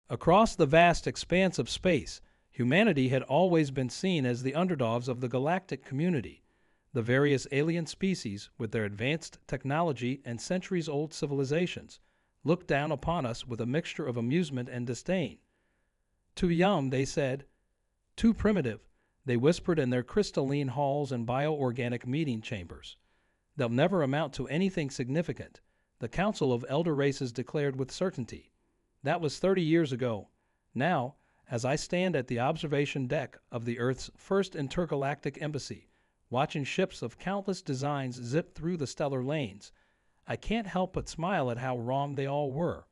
Across the vast expanse of space, humanity had always been seen as the underdogs of the galactic community. The various alien species, with their advanced technology and centuries-old civilizations, looked down upon us with a mixture of amusement and disdain. Too young, they said. Too primitive, they whispered in their crystalline halls and bioorganic meeting chambers. They'll never amount to anything significant, the Council of Elder Races declared with certainty. That was 30 years ago. Now, as I stand at the observation deck of the Earth's first intergalactic embassy, watching ships of countless designs zip through the stellar lanes, I can't help but smile at how wrong they all were.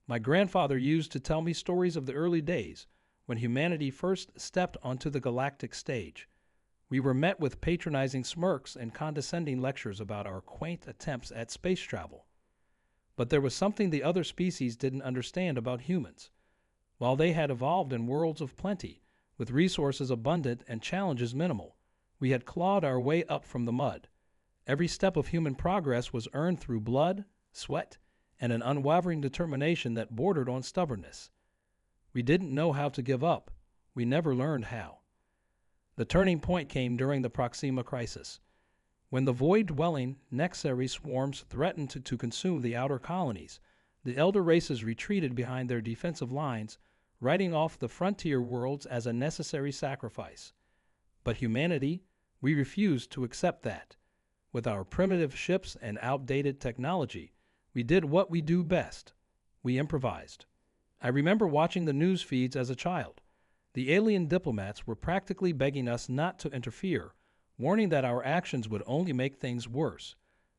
My grandfather used to tell me stories of the early days, when humanity first stepped onto the galactic stage. We were met with patronizing smirks and condescending lectures about our quaint attempts at space travel. But there was something the other species didn't understand about humans. While they had evolved in worlds of plenty, with resources abundant and challenges minimal, we had clawed our way up from the mud. Every step of human progress was earned through blood, sweat, and an unwavering determination that bordered on stubbornness. We didn't know how to give up. We never learned how. The turning point came during the Proxima crisis. When the void-dwelling Nexary swarms threatened to consume the outer colonies, the elder races retreated behind their defensive lines, writing off the frontier worlds as a necessary sacrifice. But humanity, we refused to accept that. With our primitive ships and outdated technology, we did what we do best. We improvised. I remember watching the news feeds as a child. The alien diplomats were practically begging us not to interfere, warning that our actions would only make things worse.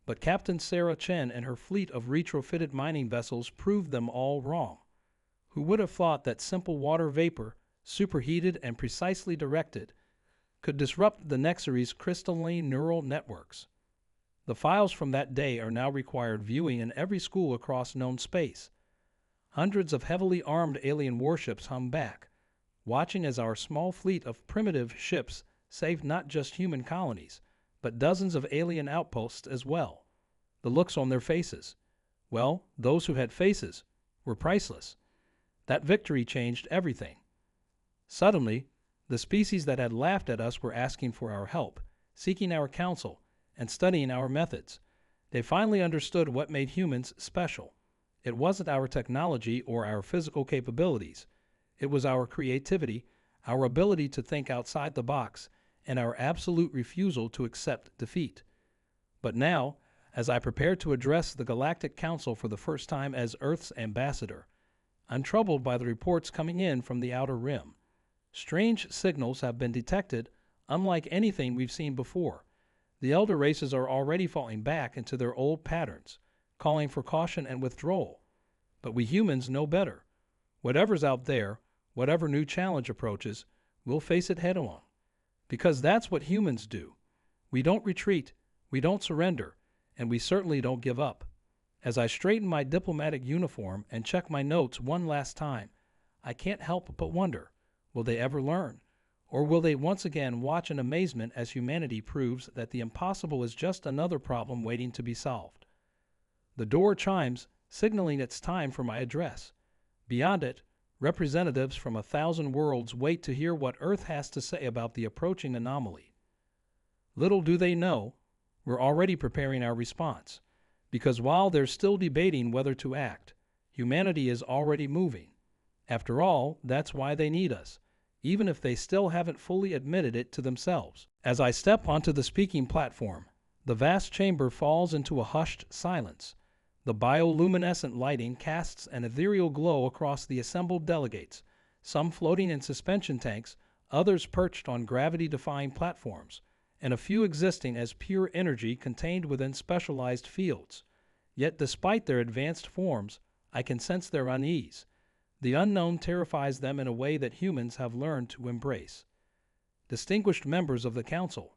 But Captain Sarah Chen and her fleet of retrofitted mining vessels proved them all wrong. Who would have thought that simple water vapor, superheated and precisely directed, could disrupt the Nexary's crystalline neural networks? The files from that day are now required viewing in every school across known space. Hundreds of heavily armed alien warships hum back, watching as our small fleet of primitive ships saved not just human colonies, but dozens of alien outposts as well. The looks on their faces, well, those who had faces, were priceless. That victory changed everything. Suddenly, the species that had laughed at us were asking for our help, seeking our counsel, and studying our methods. They finally understood what made humans special. It wasn't our technology or our physical capabilities. It was our creativity, our ability to think outside the box, and our absolute refusal to accept defeat. But now, as I prepare to address the Galactic Council for the first time as Earth's ambassador, I'm troubled by the reports coming in from the Outer Rim. Strange signals have been detected, unlike anything we've seen before. The elder races are already falling back into their old patterns, calling for caution and withdrawal. But we humans know better. Whatever's out there, whatever new challenge approaches, we'll face it head-on. Because that's what humans do. We don't retreat, we don't surrender, and we certainly don't give up. As I straighten my diplomatic uniform and check my notes one last time, I can't help but wonder, will they ever learn? Or will they once again watch in amazement as humanity proves that the impossible is just another problem waiting to be solved? The door chimes, signaling it's time for my address. Beyond it, representatives from 1,000 worlds wait to hear what Earth has to say about the approaching anomaly. Little do they know, we're already preparing our response. Because while they're still debating whether to act, humanity is already moving. After all, that's why they need us, even if they still haven't fully admitted it to themselves. As I step onto the speaking platform, the vast chamber falls into a hushed silence. The bioluminescent lighting casts an ethereal glow across the assembled delegates, some floating in suspension tanks, others perched on gravity-defying platforms, and a few existing as pure energy contained within specialized fields. Yet despite their advanced forms, I can sense their unease. The unknown terrifies them in a way that humans have learned to embrace. Distinguished members of the Council,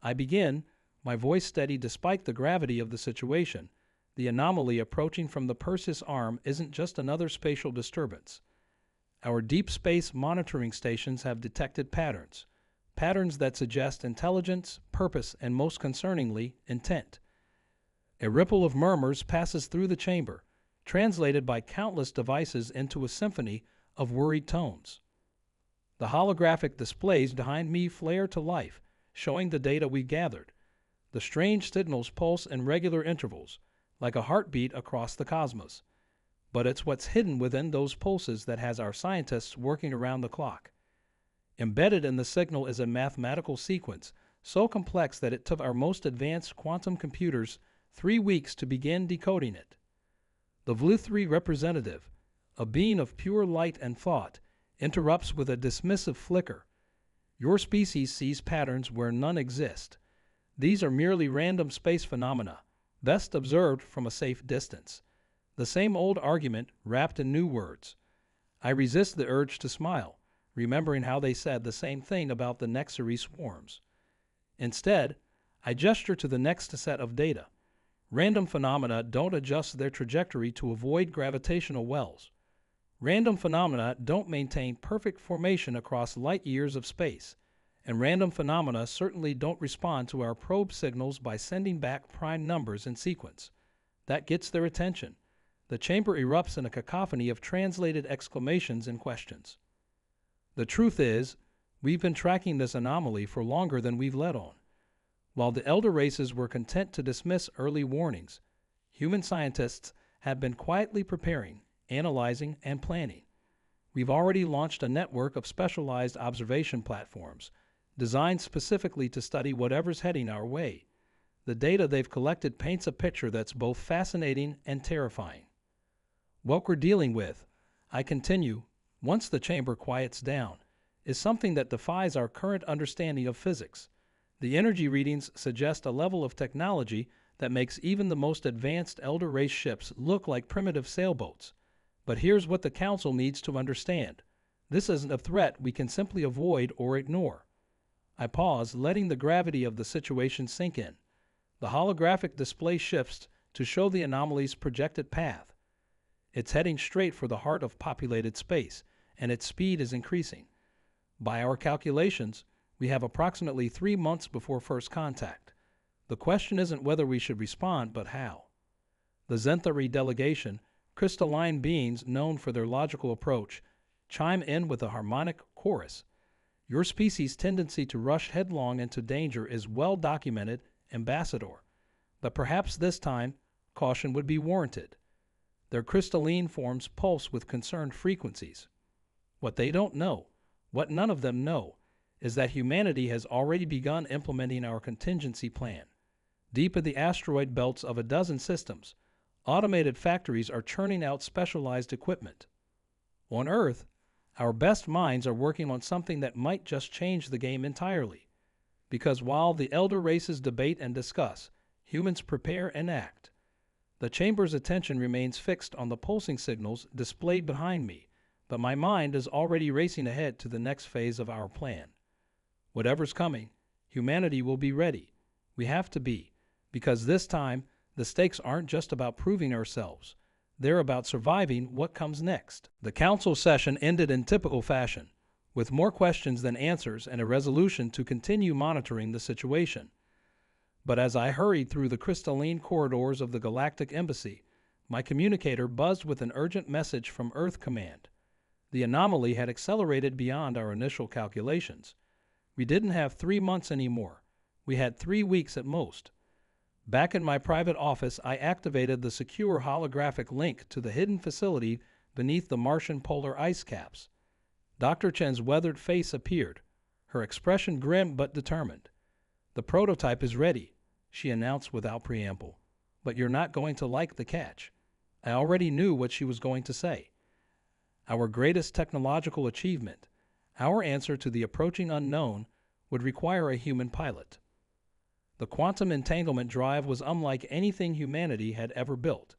I begin, my voice steady despite the gravity of the situation. The anomaly approaching from the Perseus arm isn't just another spatial disturbance. Our deep space monitoring stations have detected patterns that suggest intelligence, purpose, and most concerningly, intent. A ripple of murmurs passes through the chamber, translated by countless devices into a symphony of worried tones. The holographic displays behind me flare to life, showing the data we gathered. The strange signals pulse in regular intervals, like a heartbeat across the cosmos. But it's what's hidden within those pulses that has our scientists working around the clock. Embedded in the signal is a mathematical sequence so complex that it took our most advanced quantum computers 3 weeks to begin decoding it. The VLU-3 representative, a being of pure light and thought, interrupts with a dismissive flicker. Your species sees patterns where none exist. These are merely random space phenomena, best observed from a safe distance. The same old argument wrapped in new words. I resist the urge to smile, remembering how they said the same thing about the Nexary swarms. Instead, I gesture to the next set of data. Random phenomena don't adjust their trajectory to avoid gravitational wells. Random phenomena don't maintain perfect formation across light years of space, and random phenomena certainly don't respond to our probe signals by sending back prime numbers in sequence. That gets their attention. The chamber erupts in a cacophony of translated exclamations and questions. The truth is, we've been tracking this anomaly for longer than we've let on. While the elder races were content to dismiss early warnings, human scientists have been quietly preparing, analyzing, and planning. We've already launched a network of specialized observation platforms designed specifically to study whatever's heading our way. The data they've collected paints a picture that's both fascinating and terrifying. What we're dealing with, I continue, once the chamber quiets down, is something that defies our current understanding of physics. The energy readings suggest a level of technology that makes even the most advanced elder race ships look like primitive sailboats. But here's what the Council needs to understand. This isn't a threat we can simply avoid or ignore. I pause, letting the gravity of the situation sink in. The holographic display shifts to show the anomaly's projected path. It's heading straight for the heart of populated space, and its speed is increasing. By our calculations, we have approximately 3 months before first contact. The question isn't whether we should respond, but how. The Zenthari delegation, crystalline beings known for their logical approach, chime in with a harmonic chorus. Your species' tendency to rush headlong into danger is well documented, Ambassador. But perhaps this time, caution would be warranted. Their crystalline forms pulse with concerned frequencies. What they don't know, what none of them know, is that humanity has already begun implementing our contingency plan. Deep in the asteroid belts of a dozen systems, automated factories are churning out specialized equipment. On Earth, our best minds are working on something that might just change the game entirely. Because while the elder races debate and discuss, humans prepare and act. The chamber's attention remains fixed on the pulsing signals displayed behind me, but my mind is already racing ahead to the next phase of our plan. Whatever's coming, humanity will be ready. We have to be, because this time, the stakes aren't just about proving ourselves. They're about surviving what comes next. The council session ended in typical fashion, with more questions than answers and a resolution to continue monitoring the situation. But as I hurried through the crystalline corridors of the Galactic Embassy, my communicator buzzed with an urgent message from Earth Command. The anomaly had accelerated beyond our initial calculations. We didn't have 3 months anymore. We had 3 weeks at most. Back in my private office, I activated the secure holographic link to the hidden facility beneath the Martian polar ice caps. Dr. Chen's weathered face appeared, her expression grim but determined. "The prototype is ready," she announced without preamble. "But you're not going to like the catch." I already knew what she was going to say. Our greatest technological achievement, our answer to the approaching unknown, would require a human pilot. The quantum entanglement drive was unlike anything humanity had ever built.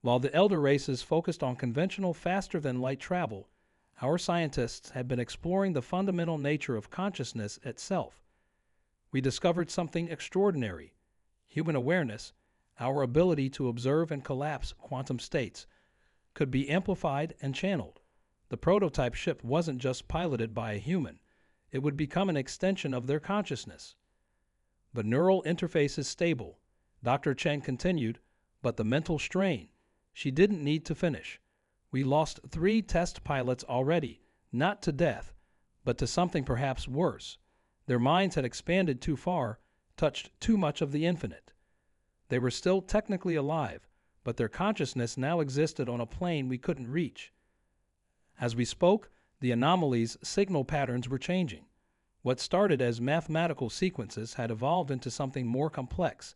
While the elder races focused on conventional faster-than-light travel, our scientists had been exploring the fundamental nature of consciousness itself. We discovered something extraordinary. Human awareness, our ability to observe and collapse quantum states, could be amplified and channeled. The prototype ship wasn't just piloted by a human. It would become an extension of their consciousness. The neural interface is stable, Dr. Chen continued, but the mental strain. She didn't need to finish. We lost 3 test pilots already, not to death, but to something perhaps worse. Their minds had expanded too far, touched too much of the infinite. They were still technically alive, but their consciousness now existed on a plane we couldn't reach. As we spoke, the anomaly's signal patterns were changing. What started as mathematical sequences had evolved into something more complex,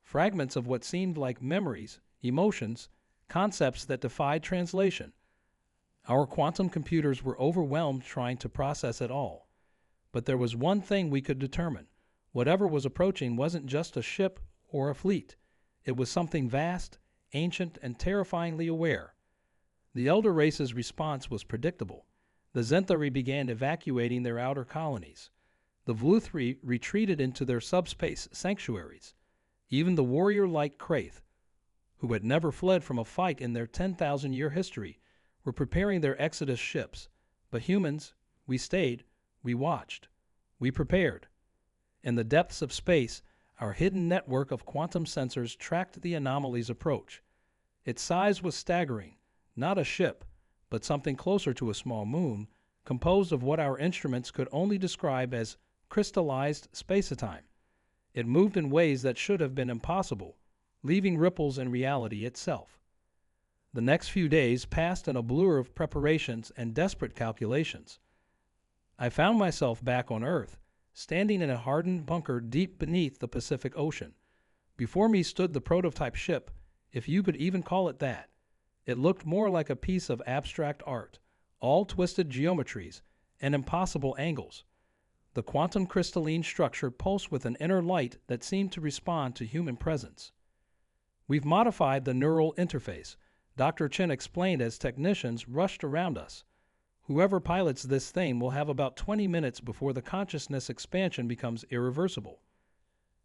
fragments of what seemed like memories, emotions, concepts that defied translation. Our quantum computers were overwhelmed trying to process it all. But there was one thing we could determine. Whatever was approaching wasn't just a ship or a fleet. It was something vast, ancient, and terrifyingly aware. The elder race's response was predictable. The Zenthari began evacuating their outer colonies. The Vluthri retreated into their subspace sanctuaries. Even the warrior-like Kraith, who had never fled from a fight in their 10,000-year history, were preparing their exodus ships. But humans, we stayed, we watched, we prepared. In the depths of space, our hidden network of quantum sensors tracked the anomaly's approach. Its size was staggering, not a ship, but something closer to a small moon, composed of what our instruments could only describe as crystallized spacetime. It moved in ways that should have been impossible, leaving ripples in reality itself. The next few days passed in a blur of preparations and desperate calculations. I found myself back on Earth, standing in a hardened bunker deep beneath the Pacific Ocean. Before me stood the prototype ship, if you could even call it that. It looked more like a piece of abstract art, all twisted geometries and impossible angles. The quantum crystalline structure pulsed with an inner light that seemed to respond to human presence. "We've modified the neural interface," Dr. Chen explained as technicians rushed around us. "Whoever pilots this thing will have about 20 minutes before the consciousness expansion becomes irreversible.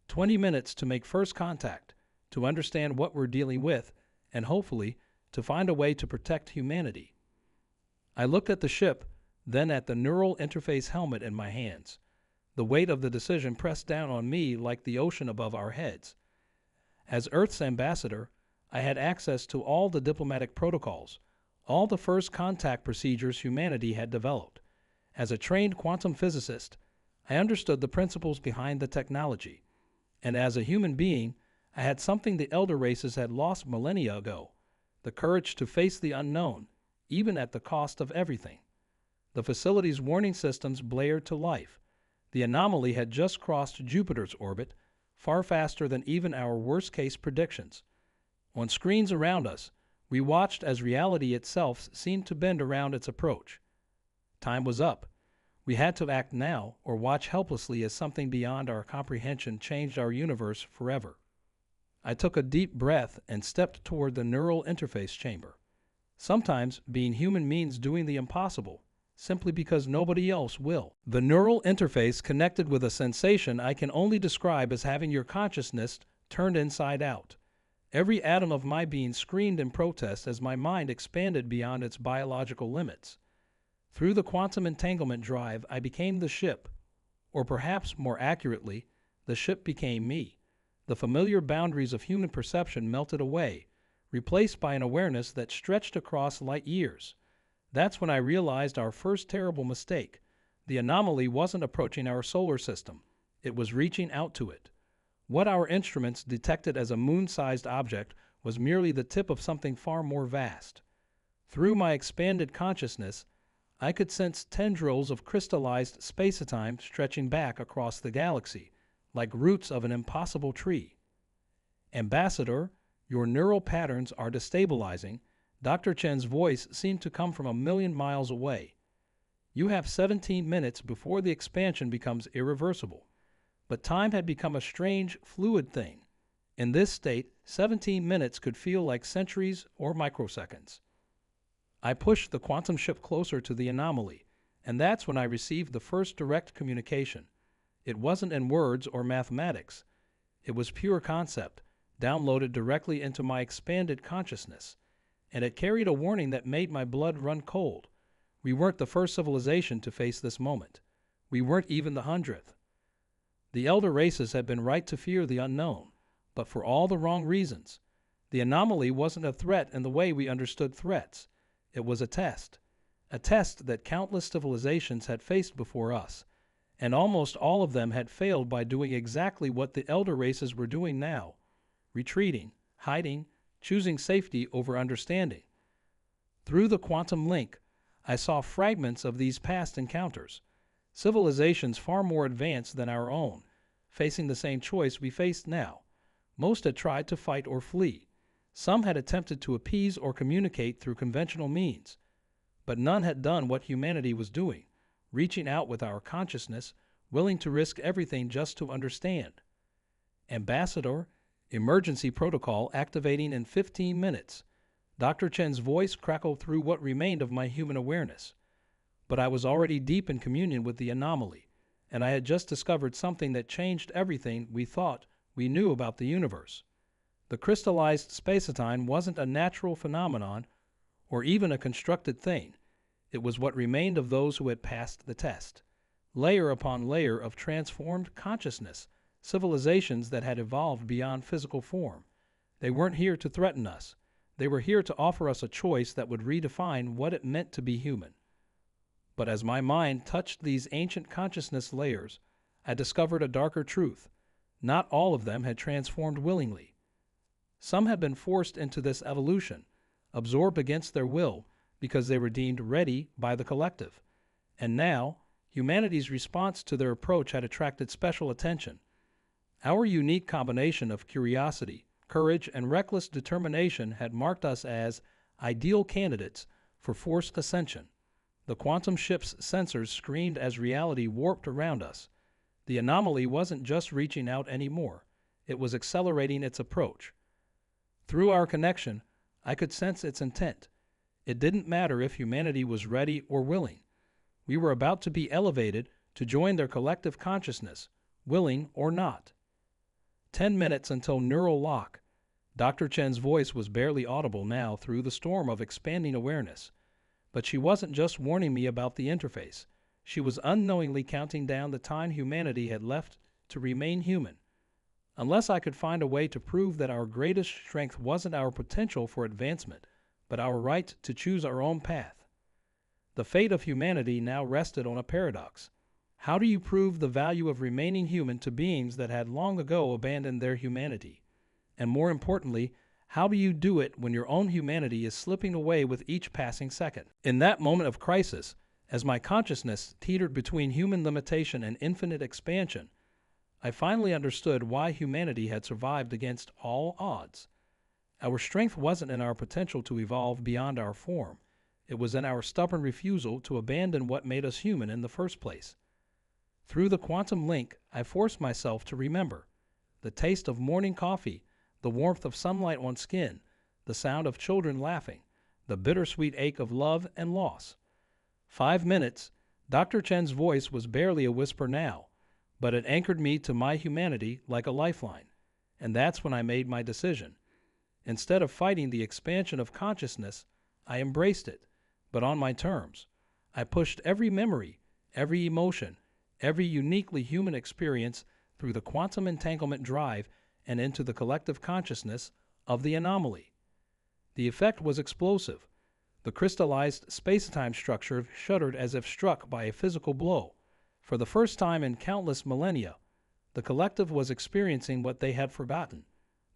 20 minutes to make first contact, to understand what we're dealing with, and hopefully to find a way to protect humanity." I looked at the ship, then at the neural interface helmet in my hands. The weight of the decision pressed down on me like the ocean above our heads. As Earth's ambassador, I had access to all the diplomatic protocols, all the first contact procedures humanity had developed. As a trained quantum physicist, I understood the principles behind the technology. And as a human being, I had something the elder races had lost millennia ago, the courage to face the unknown, even at the cost of everything. The facility's warning systems blared to life. The anomaly had just crossed Jupiter's orbit, far faster than even our worst-case predictions. On screens around us, we watched as reality itself seemed to bend around its approach. Time was up. We had to act now or watch helplessly as something beyond our comprehension changed our universe forever. I took a deep breath and stepped toward the neural interface chamber. Sometimes being human means doing the impossible, simply because nobody else will. The neural interface connected with a sensation I can only describe as having your consciousness turned inside out. Every atom of my being screamed in protest as my mind expanded beyond its biological limits. Through the quantum entanglement drive, I became the ship, or perhaps more accurately, the ship became me. The familiar boundaries of human perception melted away, replaced by an awareness that stretched across light years. That's when I realized our first terrible mistake. The anomaly wasn't approaching our solar system. It was reaching out to it. What our instruments detected as a moon-sized object was merely the tip of something far more vast. Through my expanded consciousness, I could sense tendrils of crystallized spacetime stretching back across the galaxy, like roots of an impossible tree. "Ambassador, your neural patterns are destabilizing." Dr. Chen's voice seemed to come from a million miles away. "You have 17 minutes before the expansion becomes irreversible." But time had become a strange, fluid thing. In this state, 17 minutes could feel like centuries or microseconds. I pushed the quantum ship closer to the anomaly, and that's when I received the first direct communication. It wasn't in words or mathematics. It was pure concept, downloaded directly into my expanded consciousness. And it carried a warning that made my blood run cold. We weren't the first civilization to face this moment. We weren't even the 100th. The elder races had been right to fear the unknown, but for all the wrong reasons. The anomaly wasn't a threat in the way we understood threats. It was a test that countless civilizations had faced before us, and almost all of them had failed by doing exactly what the elder races were doing now: retreating, hiding, choosing safety over understanding. Through the quantum link, I saw fragments of these past encounters, civilizations far more advanced than our own, facing the same choice we face now. Most had tried to fight or flee. Some had attempted to appease or communicate through conventional means. But none had done what humanity was doing, reaching out with our consciousness, willing to risk everything just to understand. Ambassador, emergency protocol activating in 15 minutes. Dr. Chen's voice crackled through what remained of my human awareness. But I was already deep in communion with the anomaly, and I had just discovered something that changed everything we thought we knew about the universe. The crystallized spacetime wasn't a natural phenomenon or even a constructed thing. It was what remained of those who had passed the test. Layer upon layer of transformed consciousness, civilizations that had evolved beyond physical form. They weren't here to threaten us. They were here to offer us a choice that would redefine what it meant to be human. But as my mind touched these ancient consciousness layers, I discovered a darker truth. Not all of them had transformed willingly. Some had been forced into this evolution, absorbed against their will because they were deemed ready by the collective. And now, humanity's response to their approach had attracted special attention. Our unique combination of curiosity, courage, and reckless determination had marked us as ideal candidates for forced ascension. The quantum ship's sensors screamed as reality warped around us. The anomaly wasn't just reaching out anymore. It was accelerating its approach. Through our connection, I could sense its intent. It didn't matter if humanity was ready or willing. We were about to be elevated to join their collective consciousness, willing or not. 10 minutes until neural lock. Dr. Chen's voice was barely audible now through the storm of expanding awareness. But she wasn't just warning me about the interface. She was unknowingly counting down the time humanity had left to remain human. Unless I could find a way to prove that our greatest strength wasn't our potential for advancement, but our right to choose our own path. The fate of humanity now rested on a paradox. How do you prove the value of remaining human to beings that had long ago abandoned their humanity? And more importantly, how do you do it when your own humanity is slipping away with each passing second? In that moment of crisis, as my consciousness teetered between human limitation and infinite expansion, I finally understood why humanity had survived against all odds. Our strength wasn't in our potential to evolve beyond our form. It was in our stubborn refusal to abandon what made us human in the first place. Through the quantum link, I forced myself to remember the taste of morning coffee, the warmth of sunlight on skin, the sound of children laughing, the bittersweet ache of love and loss. 5 minutes, Dr. Chen's voice was barely a whisper now, but it anchored me to my humanity like a lifeline. And that's when I made my decision. Instead of fighting the expansion of consciousness, I embraced it, but on my terms. I pushed every memory, every emotion, every uniquely human experience through the quantum entanglement drive and into the collective consciousness of the anomaly. The effect was explosive. The crystallized space-time structure shuddered as if struck by a physical blow. For the first time in countless millennia, the collective was experiencing what they had forgotten,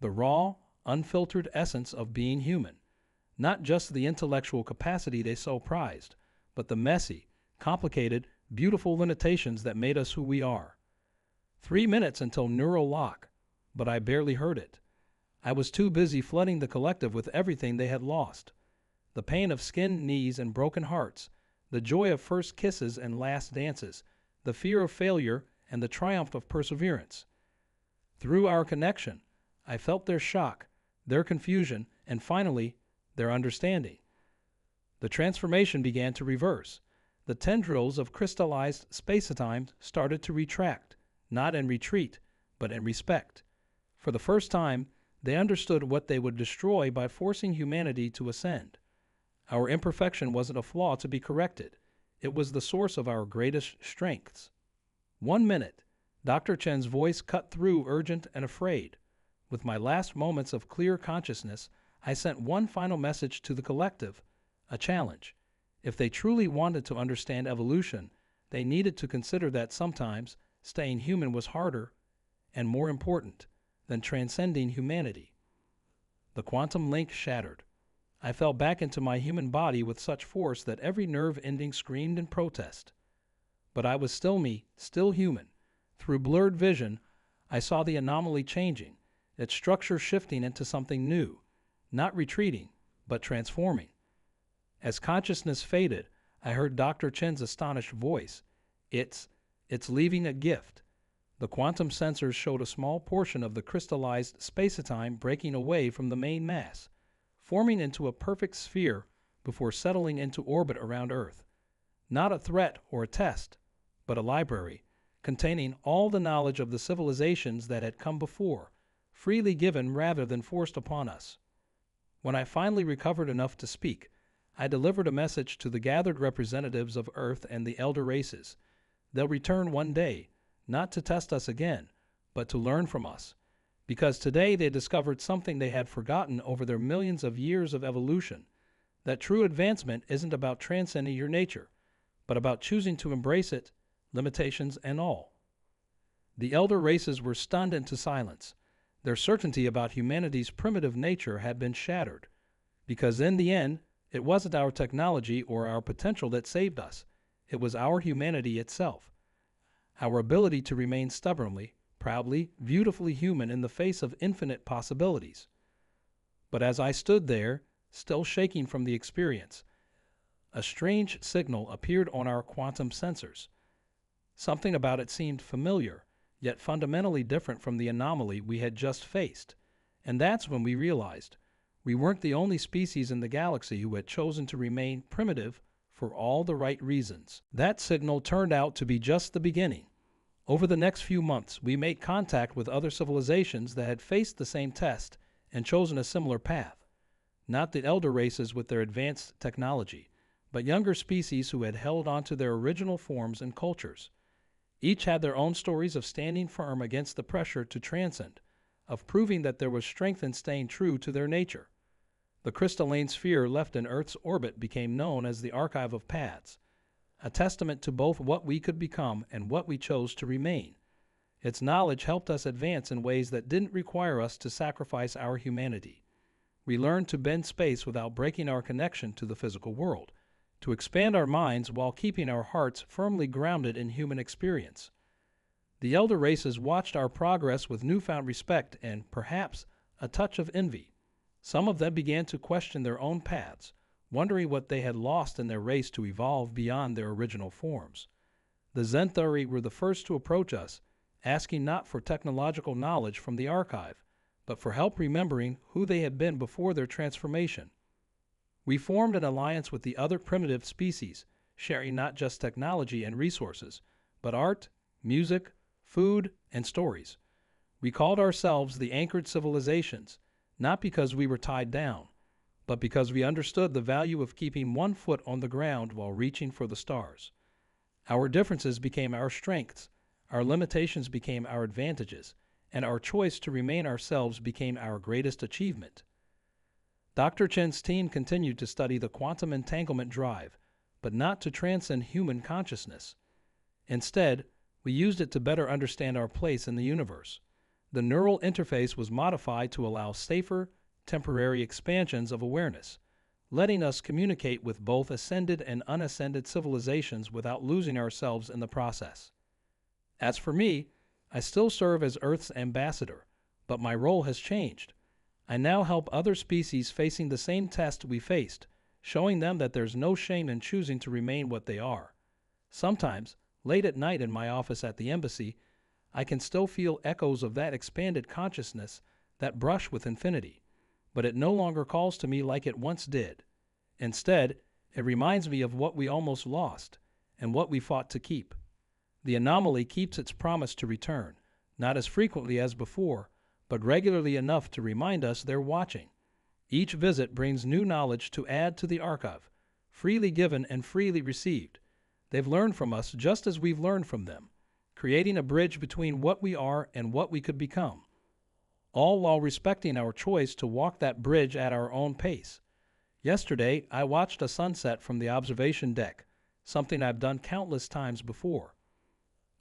the raw, unfiltered essence of being human. Not just the intellectual capacity they so prized, but the messy, complicated, beautiful limitations that made us who we are. 3 minutes until neural lock, but I barely heard it. I was too busy flooding the collective with everything they had lost. The pain of skinned knees and broken hearts, the joy of first kisses and last dances, the fear of failure and the triumph of perseverance. Through our connection, I felt their shock, their confusion, and finally, their understanding. The transformation began to reverse. The tendrils of crystallized space-time started to retract, not in retreat, but in respect. For the first time, they understood what they would destroy by forcing humanity to ascend. Our imperfection wasn't a flaw to be corrected. It was the source of our greatest strengths. 1 minute, Dr. Chen's voice cut through, urgent and afraid. With my last moments of clear consciousness, I sent one final message to the collective, a challenge. If they truly wanted to understand evolution, they needed to consider that sometimes staying human was harder and more important than transcending humanity. The quantum link shattered. I fell back into my human body with such force that every nerve ending screamed in protest. But I was still me, still human. Through blurred vision, I saw the anomaly changing, its structure shifting into something new, not retreating, but transforming. As consciousness faded, I heard Dr. Chen's astonished voice. It's leaving a gift. The quantum sensors showed a small portion of the crystallized space-time breaking away from the main mass, forming into a perfect sphere before settling into orbit around Earth. Not a threat or a test, but a library containing all the knowledge of the civilizations that had come before, freely given rather than forced upon us. When I finally recovered enough to speak, I delivered a message to the gathered representatives of Earth and the elder races. They'll return one day, not to test us again, but to learn from us. Because today they discovered something they had forgotten over their millions of years of evolution, that true advancement isn't about transcending your nature, but about choosing to embrace it, limitations and all. The elder races were stunned into silence. Their certainty about humanity's primitive nature had been shattered, because in the end, it wasn't our technology or our potential that saved us. It was our humanity itself. Our ability to remain stubbornly, proudly, beautifully human in the face of infinite possibilities. But as I stood there, still shaking from the experience, a strange signal appeared on our quantum sensors. Something about it seemed familiar, yet fundamentally different from the anomaly we had just faced. And that's when we realized we weren't the only species in the galaxy who had chosen to remain primitive for all the right reasons. That signal turned out to be just the beginning. Over the next few months, we made contact with other civilizations that had faced the same test and chosen a similar path. Not the elder races with their advanced technology, but younger species who had held on to their original forms and cultures. Each had their own stories of standing firm against the pressure to transcend, of proving that there was strength in staying true to their nature. The crystalline sphere left in Earth's orbit became known as the Archive of Paths, a testament to both what we could become and what we chose to remain. Its knowledge helped us advance in ways that didn't require us to sacrifice our humanity. We learned to bend space without breaking our connection to the physical world, to expand our minds while keeping our hearts firmly grounded in human experience. The elder races watched our progress with newfound respect and, perhaps, a touch of envy. Some of them began to question their own paths, wondering what they had lost in their race to evolve beyond their original forms. The Zenthuri were the first to approach us, asking not for technological knowledge from the archive, but for help remembering who they had been before their transformation. We formed an alliance with the other primitive species, sharing not just technology and resources, but art, music, food, and stories. We called ourselves the Anchored Civilizations, not because we were tied down, but because we understood the value of keeping one foot on the ground while reaching for the stars. Our differences became our strengths, our limitations became our advantages, and our choice to remain ourselves became our greatest achievement. Dr. Chen's team continued to study the quantum entanglement drive, but not to transcend human consciousness. Instead, we used it to better understand our place in the universe. The neural interface was modified to allow safer, temporary expansions of awareness, letting us communicate with both ascended and unascended civilizations without losing ourselves in the process. As for me, I still serve as Earth's ambassador, but my role has changed. I now help other species facing the same test we faced, showing them that there's no shame in choosing to remain what they are. Sometimes, late at night in my office at the embassy, I can still feel echoes of that expanded consciousness that brush with infinity, but it no longer calls to me like it once did. Instead, it reminds me of what we almost lost and what we fought to keep. The anomaly keeps its promise to return, not as frequently as before, but regularly enough to remind us they're watching. Each visit brings new knowledge to add to the archive, freely given and freely received. They've learned from us just as we've learned from them, creating a bridge between what we are and what we could become, all while respecting our choice to walk that bridge at our own pace. Yesterday, I watched a sunset from the observation deck, something I've done countless times before.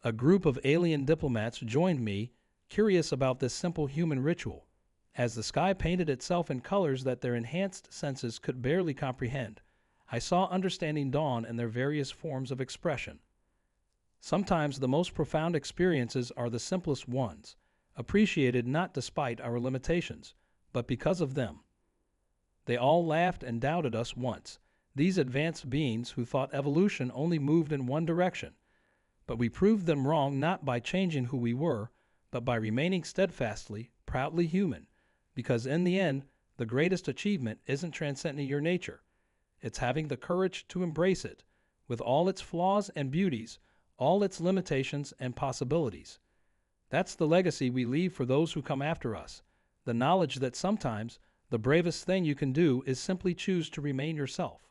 A group of alien diplomats joined me, curious about this simple human ritual. As the sky painted itself in colors that their enhanced senses could barely comprehend, I saw understanding dawn in their various forms of expression. Sometimes the most profound experiences are the simplest ones, appreciated not despite our limitations, but because of them. They all laughed and doubted us once, these advanced beings who thought evolution only moved in one direction. But we proved them wrong not by changing who we were, but by remaining steadfastly, proudly human, because in the end, the greatest achievement isn't transcending your nature. It's having the courage to embrace it, with all its flaws and beauties, all its limitations and possibilities. That's the legacy we leave for those who come after us, the knowledge that sometimes the bravest thing you can do is simply choose to remain yourself.